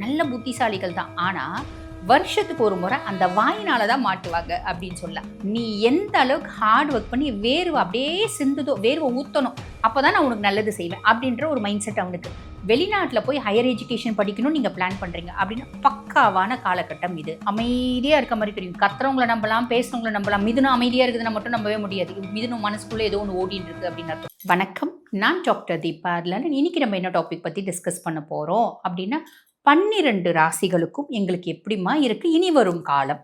நல்ல புத்திசாலிகள் தான். ஆனா, வருஷத்துக்கு ஒரு முறை அந்த வாயினால தான் மாட்டுவாங்க அப்படின்னு சொல்லலாம். நீ எந்த அளவுக்கு ஹார்ட் ஒர்க் பண்ணி வேர்வை அப்படியே சிந்துதோ, வேர்வை ஊத்தணும். அப்பதான் நான் உனக்கு நல்லது செய்வேன். அப்படின்ற ஒரு மைண்ட் செட் அவனுக்கு. வெளிநாட்டுல போய் ஹையர் எஜுகேஷன் படிக்கணும்னு நீங்க பிளான் பண்றீங்க அப்படின்னா பக்காவான காலகட்டம் இது. அமைதியா இருக்க மாதிரி தெரியும். கத்துறவங்கள நம்பலாம், பேசுறவங்கள நம்பலாம். மிதுனம் அமைதியா இருக்குதுன்னா மட்டும் நம்பவே முடியாது. மிதுனம் மனசுக்குள்ள ஏதோ ஒன்று ஓடின்னு இருக்கு அப்படின்னு அர்த்தம். வணக்கம், நான் டாக்டர் தீபா. இன்னைக்கு நம்ம என்ன டாபிக் பத்தி டிஸ்கஸ் பண்ண போறோம் அப்படின்னா 12 ராசிகளுக்கும் எங்களுக்கு எப்படிமா இருக்கு இனி வரும் காலம்.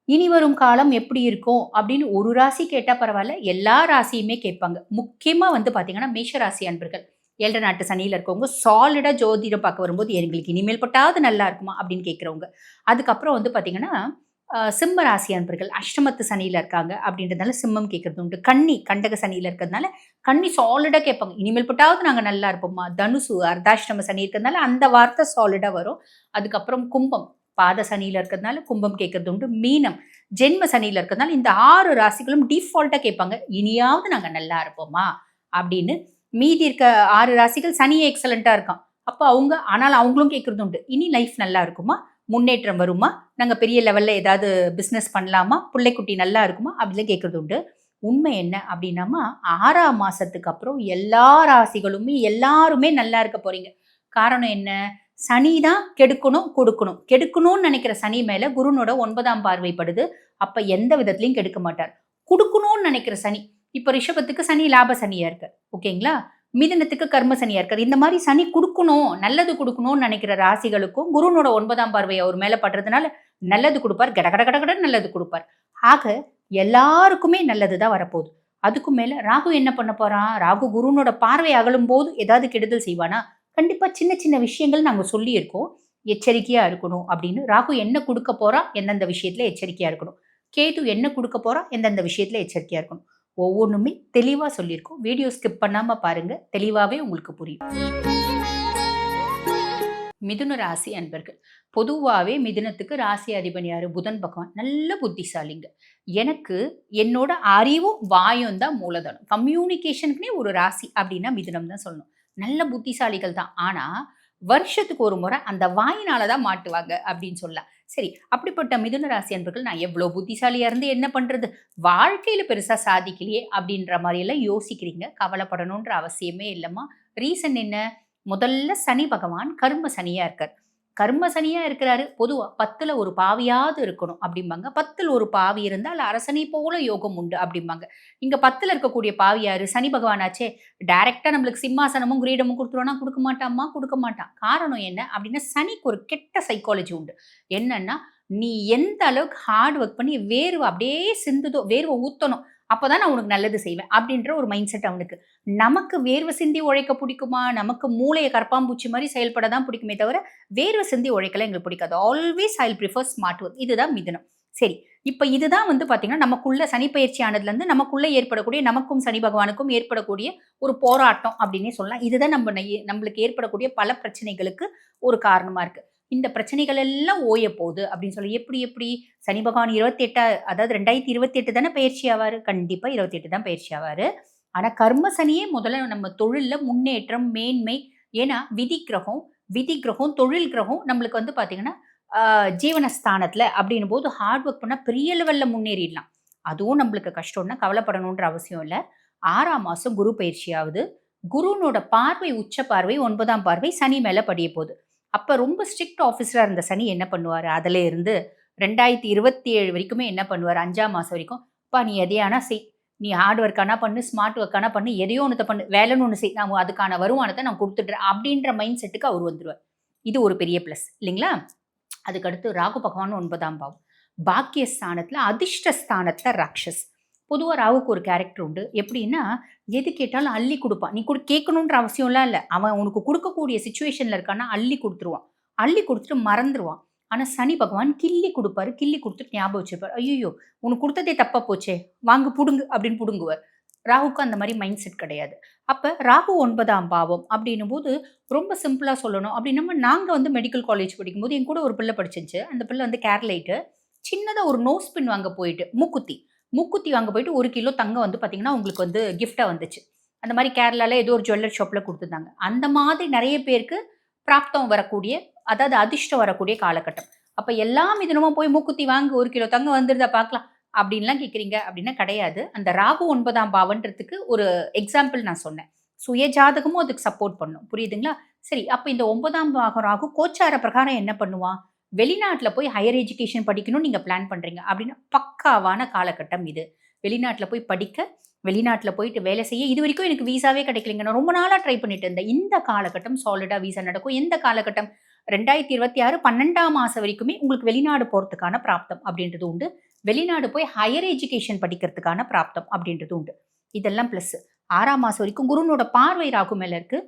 இனி வரும் காலம் எப்படி இருக்கும் அப்படின்னு ஒரு ராசி கேட்டா பரவாயில்ல, எல்லா ராசியுமே கேட்பாங்க. முக்கியமா பாத்தீங்கன்னா மேஷ ராசி அன்பர்கள், 7 நாட்டு சனியில இருக்கவங்க சாலிடா ஜோதிடம் பார்க்க வரும்போது எங்களுக்கு இனிமேல் பட்டாவது நல்லா இருக்குமா அப்படின்னு கேட்கிறவங்க. அதுக்கப்புறம் பாத்தீங்கன்னா சிம்ம ராசி அன்பர்கள் அஷ்டமத்து சனியில இருக்காங்க அப்படின்றதுனால சிம்மம் கேட்கறது உண்டு. கன்னி கண்டக சனியில இருக்கிறதுனால கன்னி சாலிடா கேட்பாங்க, இனிமேல் பட்டாவது நாங்க நல்லா இருப்போம்மா. தனுசு அர்த்தாஷ்டம சனி இருக்கிறதுனால அந்த வார்த்தை சாலிடா வரும். அதுக்கப்புறம் கும்பம் பாத சனியில இருக்கிறதுனால கும்பம் கேட்கறது உண்டு. மீனம் ஜென்ம சனியில இருக்கிறதுனால இந்த 6 ராசிகளும் டிஃபால்ட்டா கேட்பாங்க, இனியாவது நாங்க நல்லா இருப்போமா அப்படின்னு. மீதி இருக்க 6 ராசிகள் சனியே எக்ஸலண்டா இருக்கான். அப்போ ஆனால் அவங்களும் கேட்கறது உண்டு, இனி லைஃப் நல்லா இருக்குமா, முன்னேற்றம் வருமா, நாங்கள் பெரிய லெவலில் ஏதாவது பிஸ்னஸ் பண்ணலாமா, பிள்ளைக்குட்டி நல்லா இருக்குமா அப்படிலாம் கேட்குறது உண்டு. உண்மை என்ன அப்படின்னாமா 6ஆம் மாதத்துக்கு அப்புறம் எல்லா ராசிகளுமே எல்லாருமே நல்லா இருக்க போறீங்க. காரணம் என்ன? சனி தான் கெடுக்கணும் கொடுக்கணும். கெடுக்கணும்னு நினைக்கிற சனி மேலே குருனோட 9ஆம் பார்வைப்படுது. அப்போ எந்த விதத்துலையும் கெடுக்க மாட்டார். கொடுக்கணும்னு நினைக்கிற சனி, இப்போ ரிஷபத்துக்கு சனி லாப சனியா இருக்கார், ஓகேங்களா. மிதுனத்துக்கு கர்ம சனியா இருக்காரு. இந்த மாதிரி சனி கொடுக்கணும், நல்லது கொடுக்கணும்னு நினைக்கிற ராசிகளுக்கும் குருனோட 9ஆம் பார்வை அவர் மேல படுறதுனால நல்லது கொடுப்பார், கட நல்லது கொடுப்பார். ஆக எல்லாருக்குமே நல்லதுதான் வரப்போகுது. அதுக்கும் மேல ராகு என்ன பண்ண போறான்? ராகு குருனோட பார்வை அகலும் போது ஏதாவது கெடுதல் செய்வானா? கண்டிப்பா சின்ன சின்ன விஷயங்கள் நாங்க சொல்லி இருக்கோம், எச்சரிக்கையா இருக்கணும் அப்படின்னு. ராகு என்ன கொடுக்க போறா, எந்தெந்த விஷயத்துல எச்சரிக்கையா இருக்கணும். கேது என்ன கொடுக்க போறா, எந்தெந்த விஷயத்துல எச்சரிக்கையா இருக்கணும். ஒவ்வொன்றுமே தெளிவாக சொல்லியிருக்கோம். வீடியோ ஸ்கிப் பண்ணாமல் பாருங்கள், தெளிவாகவே உங்களுக்கு புரியும். மிதுன ராசி அன்பர்கள், பொதுவாகவே மிதுனத்துக்கு ராசி அதிபன் யாரு? புதன் பகவான். நல்ல புத்திசாலிங்க. எனக்கு என்னோட அறிவும் வாயும் தான் மூலதனம். கம்யூனிகேஷனுக்குனே ஒரு ராசி அப்படின்னா மிதுனம் தான் சொல்லணும். நல்ல புத்திசாலிகள் தான். ஆனால் வருஷத்துக்கு ஒரு முறை அந்த வாயினால தான் மாட்டுவாங்க அப்படின்னு சொல்லலாம். சரி, அப்படிப்பட்ட மிதுன ராசி அன்பர்கள், நான் எவ்வளோ புத்திசாலியா இருந்து என்ன பண்றது, வாழ்க்கையில பெருசா சாதிக்கலையே அப்படின்ற மாதிரி எல்லாம் யோசிக்கிறீங்க. கவலைப்படணுன்ற அவசியமே இல்லைம்மா. ரீசன் என்ன? முதல்ல சனி பகவான் கர்ம சனியா இருக்கார். கர்ம சனியா இருக்கிறாரு. பொதுவா 10ல் ஒரு பாவியாவது இருக்கணும் அப்படிம்பாங்க. 10ல் ஒரு பாவி இருந்தால் அரசனை போல யோகம் உண்டு அப்படிம்பாங்க. இங்க 10ல் இருக்கக்கூடிய பாவி யாரு? சனி பகவானாச்சே. டைரக்டா நம்மளுக்கு சிம்மாசனமும் கிரீடமும் கொடுத்துருவானா? கொடுக்க மாட்டாமா, கொடுக்க மாட்டான். காரணம் என்ன அப்படின்னா, சனிக்கு ஒரு கெட்ட சைக்காலஜி உண்டு. என்னன்னா, நீ எந்த அளவுக்கு ஹார்ட் ஒர்க் பண்ணி வேர்வை அப்படியே சிந்துதோ, வேர்வை ஊத்தணும், அப்பதான் நான் உனக்கு நல்லது செய்வேன் அப்படின்ற ஒரு மைண்ட் செட் அவனுக்கு. நமக்கு வேர்வை சிந்தி உழைக்க பிடிக்குமா? நமக்கு மூளையை கற்பாம்பூச்சி மாதிரி செயல்பட தான் பிடிக்குமே தவிர வேர்வை சிந்தி உழைக்கலாம் எங்களுக்கு பிடிக்காது. Always I prefer smart work. இதுதான் மிதுனம். சரி, இப்போ இதுதான் பார்த்தீங்கன்னா நமக்குள்ள சனி பயிற்சி ஆனதுலேருந்து நமக்குள்ள ஏற்படக்கூடிய, நமக்கும் சனி பகவானுக்கும் ஏற்படக்கூடிய ஒரு போராட்டம் அப்படின்னே சொல்லலாம். இதுதான் நம்மளுக்கு ஏற்படக்கூடிய பல பிரச்சனைகளுக்கு ஒரு காரணமா இருக்கு. இந்த பிரச்சனைகள் எல்லாம் ஓய போகுது அப்படின்னு சொல்லி எப்படி சனி பகவான் 28, அதாவது 2028 தானே பயிற்சி ஆவாரு. கண்டிப்பா 28 தான் பயிற்சி ஆவாரு. ஆனா கர்ம சனியே முதல்ல நம்ம தொழில்ல முன்னேற்றம், மேன்மை. ஏன்னா விதி கிரகம் தொழில் கிரகம் நம்மளுக்கு பாத்தீங்கன்னா ஜீவனஸ்தானத்துல அப்படின்னும் போது ஹார்ட் ஒர்க் பண்ணா பெரிய லெவல்ல முன்னேறிடலாம். அதுவும் நம்மளுக்கு கஷ்டம்னா கவலைப்படணுன்ற அவசியம் இல்லை. 6ஆம் மாசம் குரு பயிற்சி ஆகுது. குருனோட பார்வை உச்ச பார்வை 9ஆம் பார்வை சனி மேல படிய போகுது. அப்ப ரொம்ப ஸ்ட்ரிக்ட் ஆஃபீஸரா இருந்த சனி என்ன பண்ணுவாரு? அதுல இருந்து 2027 வரைக்குமே என்ன பண்ணுவாரு? 5ஆம் மாசம் வரைக்கும், "அப்பா நீ எதையானா செய். நீ ஹார்ட் ஒர்க் ஆனா பண்ணு, ஸ்மார்ட் ஒர்க் ஆனா பண்ணு, எதையோ ஒண்ணத்த பண்ணு. வேலைன்னு ஒண்ணு செய். நான் அதுக்கான வருமானத்த நான் குடுத்துடுறேன்." அப்படின்ற மைண்ட் செட்டுக்கு அவர் வந்துருவார். இது ஒரு பெரிய பிளஸ் இல்லைங்களா? அதுக்கடுத்து ராகு பகவான் 9ஆம் பாவம். பாக்கியஸ்தானத்துல அதிர்ஷ்ட ஸ்தானத்துல ராட்சஸ். பொதுவா ராகுக்கு ஒரு கேரக்டர் உண்டு. எப்படின்னா, எது கேட்டாலும் அள்ளி குடுப்பான். நீ கேட்கணுன்ற அவசியம்லாம் இல்ல. அவன் உனக்கு குடுக்கக்கூடிய சிச்சுவேஷன்ல இருக்கான்னா அள்ளி குடுத்துருவான். அள்ளி குடுத்துட்டு மறந்துருவான். ஆனா சனி பகவான் கிள்ளி குடுப்பாரு. கிள்ளி குடுத்துட்டு ஞாபகம் வச்சிருப்பாரு. "ஐய்யய்யோ! உனக்கு குடுத்ததே தப்பா போச்சே! வாங்கு புடுங்கு" அப்படின்னு புடுங்குவார். ராகுக்கு அந்த மாரி மைண்ட் செட் கிடையாது. அப்ப ராகு 9ஆம் பாவம் அப்படின்னும்போது ரொம்ப சிம்பிளா சொல்லணும் அப்படின்னா, நாங்க மெடிக்கல் காலேஜ் படிக்கும்போது என் கூட ஒரு பிள்ளை படிச்சுச்சு. அந்த பிள்ளை கேரளைட்டு. சின்னதா ஒரு நோஸ் பின் வாங்க போயிட்டு, மூக்குத்தி வாங்க போயிட்டு 1 கிலோ தங்கம் பார்த்தீங்கன்னா, உங்களுக்கு கிஃப்ட்டா வந்துச்சு. அந்த மாரி கேரளால ஏதோ ஒரு ஜுவல்லரி ஷாப்ல குடுத்துருந்தாங்க. அந்த மாதிரி நெறைய பேருக்கு பிராப்தம் வரக்கூடிய அதாவது அதிர்ஷ்டம் வரக்கூடிய காலகட்டம். அப்ப எல்லா மிதுனமும் போய் மூக்குத்தி வாங்கு 1 கிலோ தங்கம் வந்துருதா பார்க்கலாம் அப்படின்லாம் கேட்குறீங்க அப்படின்னா கிடையாது. அந்த ராகு 9ஆம் பாவன்றதுக்கு ஒரு எக்ஸாம்பிள் நான் சொன்னேன். சுய ஜாதகமும் அதுக்கு சப்போர்ட் பண்ணும். புரியுதுங்களா? சரி, அப்ப இந்த 9ஆம் பாகம் ராகு கோச்சார பிரகாரம் என்ன பண்ணுவான்? வெளிநாட்ல போய் ஹையர் எஜுகேஷன் படிக்கணும்னு நீங்க பிளான் பண்றீங்க அப்படின்னா, பக்காவான காலகட்டம் இது. வெளிநாட்ல போய் படிக்க, வெளிநாட்ல போயிட்டு வேலை செய்ய, இதுவரைக்கும் எனக்கு விசாவே கிடைக்கலைங்க. நான் ரொம்ப நாளா ட்ரை பண்ணிட்டு இருந்தேன். இந்த காலகட்டம் சாலிடா விசா நடக்கும். எந்த காலகட்டம்? 2026 12ஆம் மாசம் வரைக்குமே உங்களுக்கு வெளிநாடு போறதுக்கான பிராப்தம் அப்படின்றது உண்டு. வெளிநாடு போய் ஹையர் எஜுகேஷன் படிக்கிறதுக்கான பிராப்தம் அப்படின்றது உண்டு. இதெல்லாம் பிளஸ். 6ஆம் மாசம் வரைக்கும் குருனோட பார்வை ராகு மேல இருக்கு.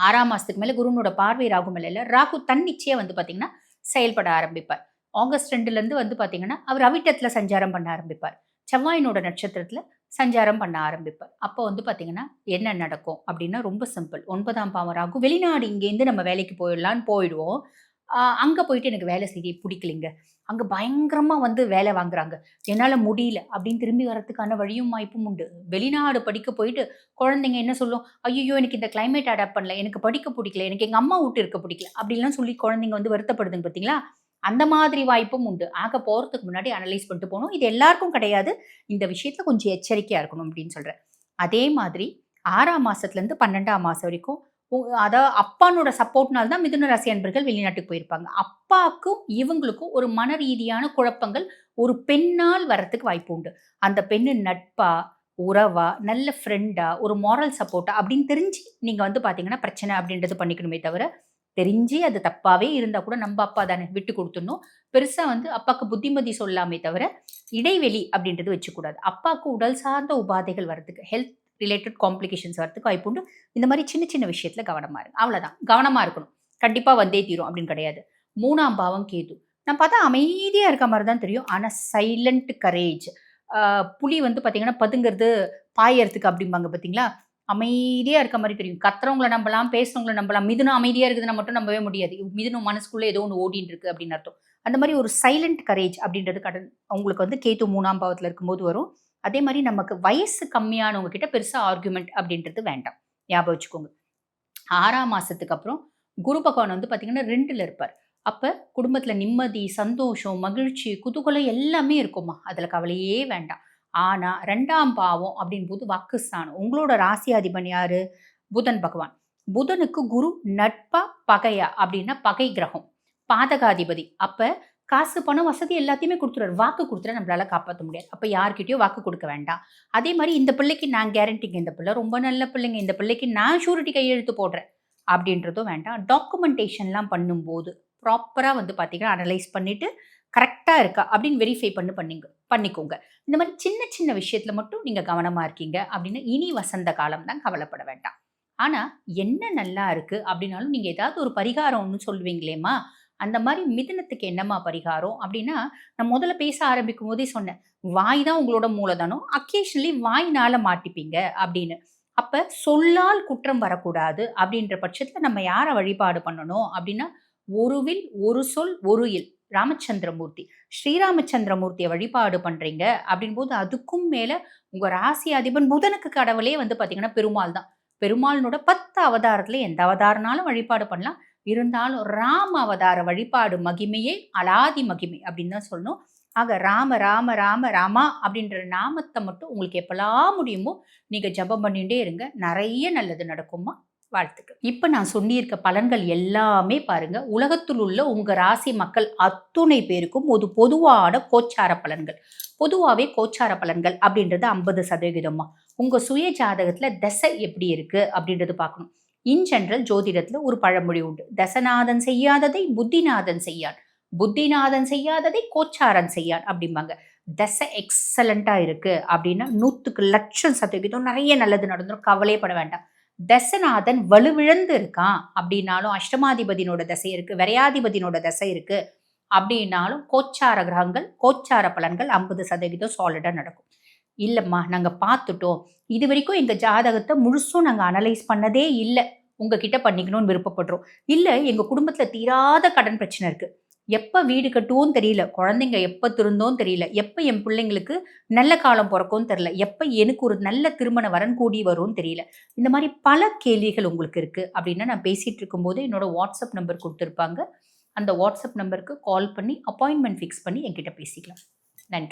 6ஆம் மாசத்துக்கு மேல குருனோட பார்வை ராகு மேல இல்ல. ராகு தன்னிச்சையா வந்து பார்த்தீங்கன்னா, செயல்பட ஆரம்பிப்பார். ஆகஸ்ட் 2லேருந்து வந்து பார்த்தீங்கன்னா, அவர் அவிட்டத்துல சஞ்சாரம் பண்ண ஆரம்பிப்பார். செவ்வாயினோட நட்சத்திரத்துல சஞ்சாரம் பண்ண ஆரம்பிப்பார். அப்போ வந்து பார்த்தீங்கன்னா, என்ன நடக்கும் அப்படின்னா ரொம்ப சிம்பிள். 9ஆம் பாவம் ராகு வெளிநாடு இங்கேருந்து நம்ம வேலைக்கு போயிடலான்னு போயிடுவோம். அங்க போயிட்டு எனக்கு வேலை செய்ய பிடிக்கலைங்க. அங்க பயங்கரமா வந்து வேலை வாங்குறாங்க. என்னால முடியல அப்படின்னு திரும்பி வரதுக்கான வழியும் வாய்ப்பும் உண்டு. வெளிநாடு படிக்க போயிட்டு குழந்தைங்க என்ன சொல்லும்? "ஐய்யய்யோ! எனக்கு இந்த கிளைமேட் அடாப்ட் பண்ணல. எனக்கு படிக்க பிடிக்கல. எனக்கு எங்க அம்மா வீட்டு இருக்க பிடிக்கல." அப்படிலாம் சொல்லி குழந்தைங்க வந்து வருத்தப்படுதுங்க பார்த்தீங்களா? அந்த மாதிரி வாய்ப்பும் உண்டு. ஆக போறதுக்கு முன்னாடி அனலைஸ் பண்ணிட்டு போணும். இது எல்லாருக்கும் கிடையாது. இந்த விஷயத்துல கொஞ்சம் எச்சரிக்கையா இருக்கணும் அப்படின்னு சொல்றேன். அதே மாதிரி 6ஆம் மாசத்துலருந்து 12ஆம் மாசம் வரைக்கும் அதாவது அப்பானோட சப்போர்ட்னால தான் மிதுன ராசி அன்பர்கள் வெளிநாட்டுக்கு போயிருப்பாங்க. அப்பாக்கும் இவங்களுக்கும் ஒரு மன ரீதியான குழப்பங்கள் ஒரு பெண்ணால் வரத்துக்கு வாய்ப்பு உண்டு. அந்த பெண்ணு நட்பா, உறவா, நல்ல ஃப்ரெண்டா, ஒரு மாரல் சப்போர்ட்டா அப்படின்னு தெரிஞ்சு நீங்க வந்து பார்த்தீங்கன்னா, பிரச்சனை அப்படின்றது பண்ணிக்கணுமே தவிர, தெரிஞ்சு அது தப்பாவே இருந்தா கூட நம்ப அப்பா தானே விட்டு குடுத்துடணும். பெருசா வந்து அப்பாக்கு புத்திமதி சொல்லாமே தவிர, இடைவெளி அப்படின்றது வச்சுக்கூடாது. அப்பாக்கு உடல் சார்ந்த உபாதைகள் வரதுக்கு, ஹெல்த் ரிலேட்டட் காம்ப்ளிகேஷன்ஸ் வரதுக்கு வாய்ப்புண்டு. இந்த மாரி சின்ன சின்ன விஷயத்துல கவனமா இருங்க. அவ்வளதான். கவனமா இருக்கணும். கண்டிப்பா வந்தே தீரும் அப்படின்னு கிடையாது. 3ஆம் பாவம் கேது. நான் பார்த்தா அமைதியா இருக்க மாரி தான் தெரியும். ஆனா சைலன்ட் கரேஜ். அ புலி வந்து பார்த்தீங்கன்னா, பதுங்குறது பாயறதுக்கு அப்படிம்பாங்க பார்த்தீங்களா? அமைதியா இருக்க மாரி தெரியும். கத்துறவங்கள நம்பலாம், பேசுறவங்கள நம்பலாம். மிதுனம் அமைதியா இருக்குதுன்னா மட்டும் நம்பவே முடியாது. மிதுனம் மனசுக்குள்ள ஏதோ ஒண்ணு ஓடின்னு இருக்கு அப்படின்னு அர்த்தம். அந்த மாரி ஒரு சைலன்ட் கரேஜ் அப்படின்றது உங்களுக்கு வந்து கேது 3ஆம் பாவத்துல இருக்கும்போது வரும். அதே மாரி நமக்கு வயசு கம்மியானவங்க கிட்ட பெருசா ஆர்குமென்ட் அப்படின்றது வேண்டாம். ஞாபகம் வச்சுக்கோங்க. 6ஆம் மாசத்துக்கு அப்புறம் குரு பகவான் வந்து பார்த்தீங்கன்னா 2ல இருப்பார். அப்ப குடும்பத்தில நிம்மதி, சந்தோஷம், மகிழ்ச்சி, குதூகலம் எல்லாமே இருக்கும்மா. அதுல கவலையே வேண்டாம். ஆனா 2ஆம் பாவம் அப்படின்போது வாக்குஸ்தானம். உங்களோட ராசியாதிபன் யாரு? புதன் பகவான். புதனுக்கு குரு நட்பா, பகையா அப்படின்னா பகை கிரகம். பாதகாதிபதி. அப்ப காசு, பணம், வசதி எல்லாத்தையுமே குடுத்துருவாரு. வாக்கு குடுத்துட்டா நம்மளால காப்பாத்த முடியாது. அப்ப யார்கிட்டயும் வாக்கு குடுக்க வேண்டாம். அதே மாரி இந்த பிள்ளைக்கு நான் கேரண்டிங்க. இந்த பிள்ளை ரொம்ப நல்ல பிள்ளைங்க. இந்த பிள்ளைக்கு நான் ஷூரிட்டி கையெழுத்து போடுறேன். அப்படின்றதும் வேண்டாம். டாக்குமென்டேஷன்லாம் பண்ணும்போது, ப்ராப்பரா வந்து பார்த்தீங்கன்னா, அனலைஸ் பண்ணிட்டு, கரெக்ட்டா இருக்கா அப்படின்னு வெரிஃபை பண்ணிக்கோங்க. இந்த மாரி சின்ன சின்ன விஷயத்துல மட்டும் நீங்க கவனமா இருக்கீங்க அப்படின்னா, இனி வசந்த காலம் தான் கவலைப்பட வேண்டாம். ஆனா, என்ன நல்லா இருக்கு அப்படின்னாலும், நீங்க ஏதாவது ஒரு பரிகாரம் ஒண்ணு சொல்லுவீங்களேம்மா, அந்த மாரி மிதுனத்துக்கு என்னம்மா பரிகாரம் அப்படின்னா, நான் முதல்ல பேச ஆரம்பிக்கும்போதே சொன்னேன். வாய் தான் உங்களோட மூலதனம். அக்கேஷனலி வாய்னால மாட்டிப்பீங்க அப்படின்னு. அப்ப சொல்லால் குற்றம் வரக்கூடாது அப்படின்ற பட்சத்துல நம்ம யார வழிபாடு பண்ணணும் அப்படின்னா, "ஒரு வில், ஒரு சொல், ஒரு இல்" ராமச்சந்திரமூர்த்தி. ஸ்ரீராமச்சந்திரமூர்த்திய வழிபாடு பண்றீங்க அப்படின்போது, அதுக்கும் மேல உங்க ராசி அதிபன் புதனுக்கு கடவுளே வந்து பார்த்தீங்கன்னா, பெருமாள் தான். பெருமாளினோட 10 அவதாரத்துல எந்த அவதாரம்னாலும் வழிபாடு பண்ணலாம். இருந்தாலும் ராம அவதார வழிபாடு மகிமையே அலாதி மகிமை அப்படின்னு தான் சொல்லணும். ஆக ராம, ராம, ராம, ராமா அப்படின்ற நாமத்த மட்டும் உங்களுக்கு எப்பலாம் முடியுமோ, நீங்க ஜெபம் பண்ணிட்டே இருங்க. நெறைய நல்லது நடக்கும்மா. வாழ்த்துக்கள். இப்ப நான் சொல்லியிருக்க பலன்கள் எல்லாமே பாருங்க, உலகத்தில் உள்ள உங்க ராசி மக்கள் அத்துணை பேருக்கும் ஒரு பொதுவான கோச்சார பலன்கள். பொதுவாவே கோச்சார பலன்கள் அப்படின்றது 50% உங்க சுய ஜாதகத்துல தசை எப்படி இருக்கு அப்படின்றது பார்க்கணும். இன் ஜெனரல் ஜோதிடத்துல ஒரு பழமொழி உண்டு. "தசநாதன் செய்யாததை புத்திநாதன் செய்யான். புத்திநாதன் செய்யாததை கோச்சாரன் செய்யான்" அப்படிம்பாங்க. தசை எக்ஸலன்ட்டா இருக்கு அப்படின்னா 100க்கு லட்சம் சதவீதம் நெறைய நல்லது நடந்துரும். கவலையே பட வேண்டாம். தசநாதன் வலுவிழந்து இருக்கான் அப்படின்னாலும், அஷ்டமாதிபதியினோட தசை இருக்கு, விரையாதிபதியினோட தசை இருக்கு அப்படின்னாலும், கோச்சார கிரகங்கள், கோச்சார பலன்கள் 50% சாலிடா நடக்கும். இல்லம்மா நாங்க பார்த்துட்டோம். இதுவரைக்கும் எங்க ஜாதகத்த முழுசும் நாங்க அனலைஸ் பண்ணதே இல்ல. உங்ககிட்ட பண்ணிக்கணும்னு விருப்பப்படுறோம். இல்ல எங்க குடும்பத்துல தீராத கடன் பிரச்சனை இருக்கு. எப்போ வீடு கட்டுவோம் தெரியல, குழந்தைங்க எப்போ திருந்தோம் தெரியல, எப்போ என் பிள்ளைங்களுக்கு நல்ல காலம் பிறக்கும்னு தெரியல, எப்போ எனக்கு ஒரு நல்ல திருமண வரன் கூடி வரும்னு தெரியல. இந்த மாதிரி பல கேள்விகள் உங்களுக்கு இருக்கு அப்படின்னா, நான் பேசிட்டு இருக்கும்போது என்னோட வாட்ஸ்அப் நம்பர் கொடுத்துருப்பாங்க. அந்த வாட்ஸ்அப் நம்பருக்கு கால் பண்ணி அப்பாயின்மெண்ட் ஃபிக்ஸ் பண்ணி என்கிட்ட பேசிக்கலாம். நன்றி.